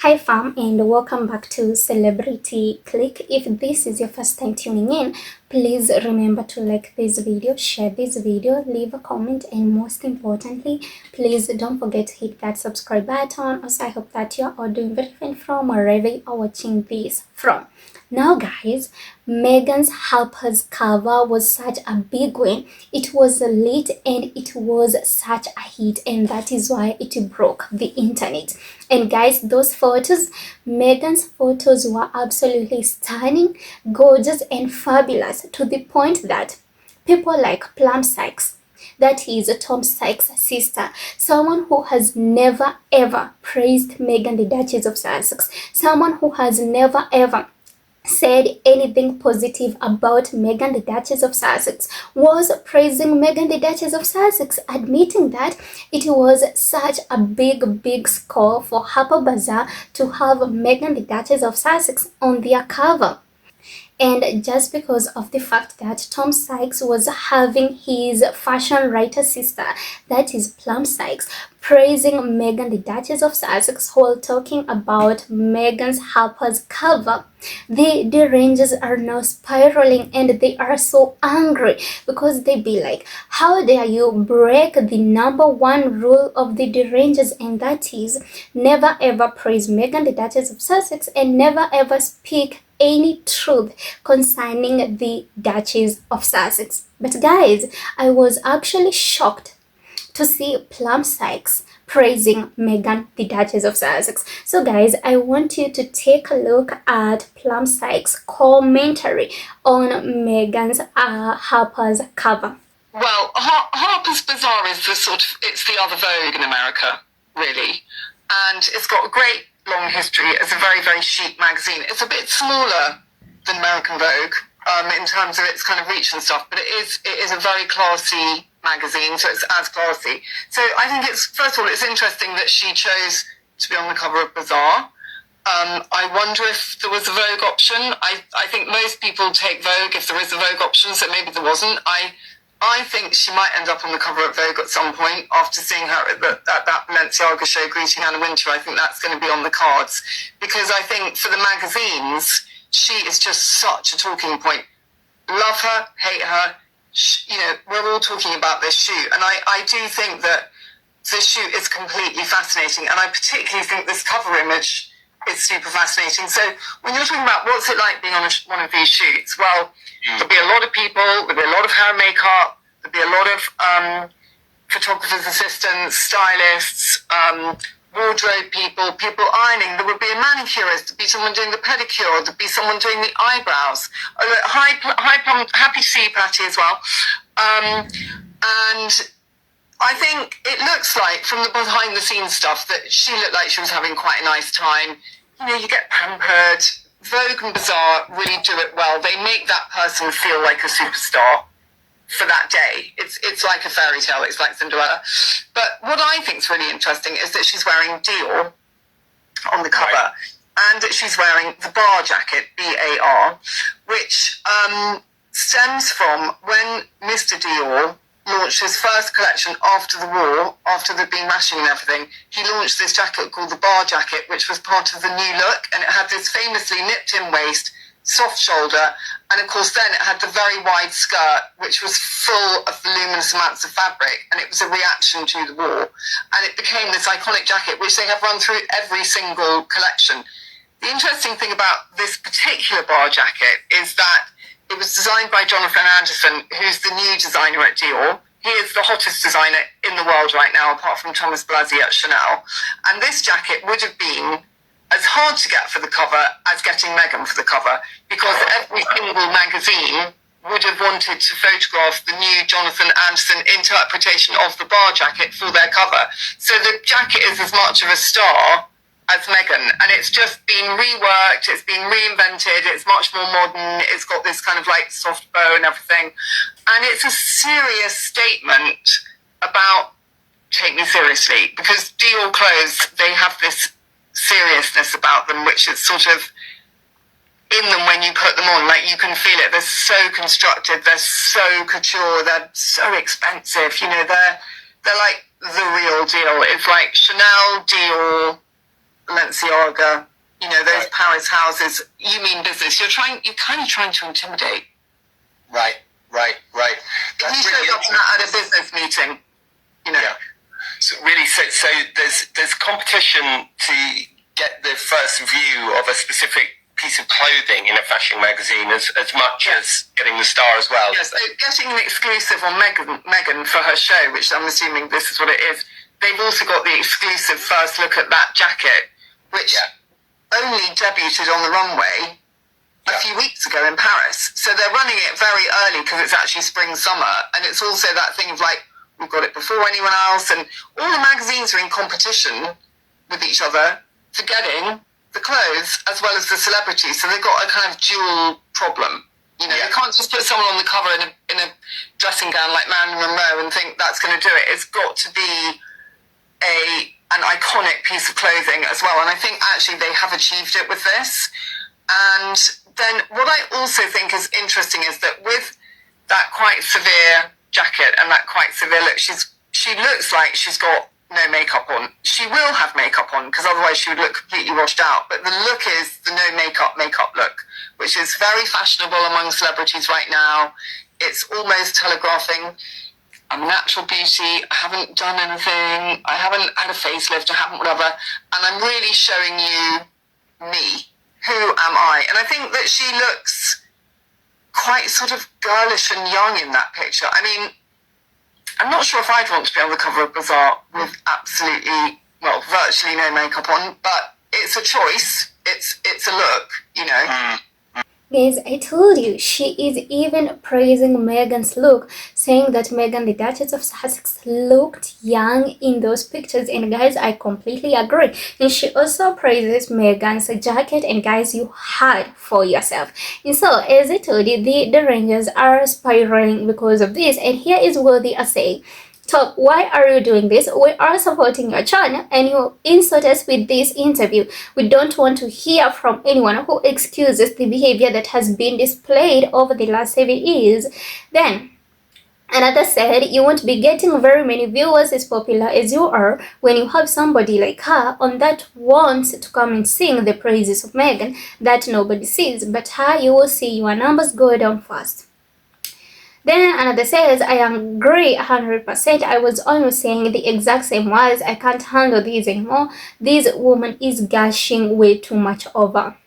Hi fam, and welcome back to Celebrity Click. If this is your first time tuning in, please remember to like this video, share this video, leave a comment, and most importantly, please don't forget to hit that subscribe button. Also, I hope that you're all doing very fine from wherever you are watching this from. Now guys, Meghan's Harper's cover was such a big win. It was lit and it was such a hit, and that is why it broke the internet. And guys, those photos, Meghan's photos were absolutely stunning, gorgeous and fabulous, to the point that people like Plum Sykes, that is Tom Sykes' sister, someone who has never ever praised Meghan the Duchess of Sussex, someone who has never ever said anything positive about Meghan the Duchess of Sussex, was praising Meghan the Duchess of Sussex, admitting that it was such a big score for Harper Bazaar to have Meghan the Duchess of Sussex on their cover. And just because of the fact that Tom Sykes was having his fashion writer sister, that is Plum Sykes, praising Meghan the Duchess of Sussex while talking about Meghan's Harper's cover, the Derangers are now spiraling and they are so angry because they be like, how dare you break the number one rule of the Derangers, and that is never ever praise Meghan the Duchess of Sussex and never ever speak any truth concerning the Duchess of Sussex. But guys, I was actually shocked to see Plum Sykes praising Meghan the Duchess of Sussex. So guys, I want you to take a look at Plum Sykes' commentary on Meghan's Harper's cover. Well, Harper's Bazaar is it's the other Vogue in America, really. And it's got a great long history as a very chic magazine. It's a bit smaller than American Vogue in terms of its kind of reach and stuff, but it is a very classy magazine, so it's as classy. So I think first of all, it's interesting that she chose to be on the cover of Bazaar. I wonder if there was a Vogue option. I think most people take Vogue if there is a Vogue option, so maybe there wasn't. I think she might end up on the cover of Vogue at some point after seeing her at that Balenciaga show, Greeting Anna Wintour. I think that's going to be on the cards, because I think for the magazines, she is just such a talking point. Love her, hate her, we're all talking about this shoot. And I do think that this shoot is completely fascinating. And I particularly think this cover image is super fascinating. So when you're talking about what's it like being on one of these shoots, well, there'll be a lot of people, there'll be a lot of hair and makeup, there'll be a lot of photographers' assistants, stylists, wardrobe people ironing. There would be a manicurist, there'd be someone doing the pedicure, there'd be someone doing the eyebrows. Hi, Plum, happy to see you, Patty, as well. And I think it looks like, from the behind-the-scenes stuff, that she looked like she was having quite a nice time. You get pampered. Vogue and Bazaar really do it well. They make that person feel like a superstar for that day. It's like a fairy tale. It's like Cinderella. But what I think is really interesting is that she's wearing Dior on the cover, right, and that she's wearing the bar jacket, BAR, which stems from when Mr. Dior launched his first collection after the war, after there'd been mashing and everything. He launched this jacket called the bar jacket, which was part of the new look, and it had this famously nipped-in waist, soft shoulder, and of course then it had the very wide skirt, which was full of voluminous amounts of fabric, and it was a reaction to the war. And it became this iconic jacket, which they have run through every single collection. The interesting thing about this particular bar jacket is that it was designed by Jonathan Anderson, who's the new designer at Dior. He is the hottest designer in the world right now, apart from Thomas Blasey at Chanel. And this jacket would have been as hard to get for the cover as getting Meghan for the cover, because every single magazine would have wanted to photograph the new Jonathan Anderson interpretation of the bar jacket for their cover. So the jacket is as much of a star as Meghan, and it's just been reworked, it's been reinvented, it's much more modern, it's got this kind of like soft bow and everything, and it's a serious statement about take me seriously, because Dior clothes, they have this seriousness about them, which is sort of in them when you put them on. Like, you can feel it. They're so constructed, they're so couture, they're so expensive, they're like the real deal. It's like Chanel, Dior, Balenciaga, you know, those Paris houses. You mean business. You're kind of trying to intimidate. Right. He showed up at a business meeting, you know. Yeah. So really, so there's competition to get the first view of a specific piece of clothing in a fashion magazine as much as getting the star as well. Yes, so getting an exclusive on Meghan for her show, which I'm assuming this is what it is. They've also got the exclusive first look at that jacket, which only debuted on the runway a few weeks ago in Paris. So they're running it very early because it's actually spring, summer. And it's also that thing of like, we've got it before anyone else. And all the magazines are in competition with each other for getting the clothes as well as the celebrities. So they've got a kind of dual problem. You know, you can't just put someone on the cover in a dressing gown like Marilyn Monroe and think that's going to do it. It's got to be an iconic piece of clothing as well. And I think actually they have achieved it with this. And then what I also think is interesting is that with that quite severe jacket and that quite severe look, she looks like she's got no makeup on. She will have makeup on because otherwise she would look completely washed out. But the look is the no makeup look, which is very fashionable among celebrities right now. It's almost telegraphing, I'm a natural beauty, I haven't done anything, I haven't had a facelift, I haven't whatever, and I'm really showing you me. Who am I? And I think that she looks quite sort of girlish and young in that picture. I mean, I'm not sure if I'd want to be on the cover of Bazaar with absolutely, well, virtually no makeup on, but it's a choice. It's a look, you know. Guys, I told you, she is even praising Meghan's look, saying that Meghan, the Duchess of Sussex, looked young in those pictures. And guys, I completely agree. And she also praises Meghan's jacket. And guys, you heard for yourself. And so, as I told you, the Derangers are spiraling because of this. And here is what they are saying. So why are you doing this? We are supporting your channel and you insult us with this interview. We don't want to hear from anyone who excuses the behavior that has been displayed over the last 7 years. Then another said, you won't be getting very many viewers as popular as you are when you have somebody like her on that wants to come and sing the praises of Meghan that nobody sees. But her, you will see your numbers go down fast. Then another says, I agree 100%. I was almost saying the exact same words. I can't handle this anymore. This woman is gushing way too much over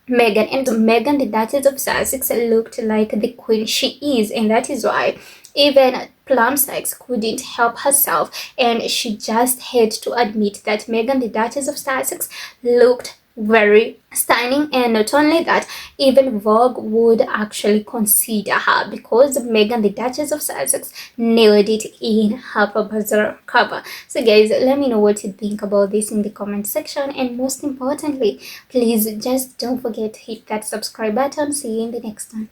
Meghan. And Meghan, the Duchess of Sussex, looked like the queen she is. And that is why even Plum Sykes couldn't help herself. And she just had to admit that Meghan, the Duchess of Sussex, looked very stunning. And not only that, even Vogue would actually consider her because Meghan, the Duchess of Sussex, nailed it in Harper Bazaar cover. So guys, let me know what you think about this in the comment section, and most importantly, please just don't forget to hit that subscribe button. See you in the next one.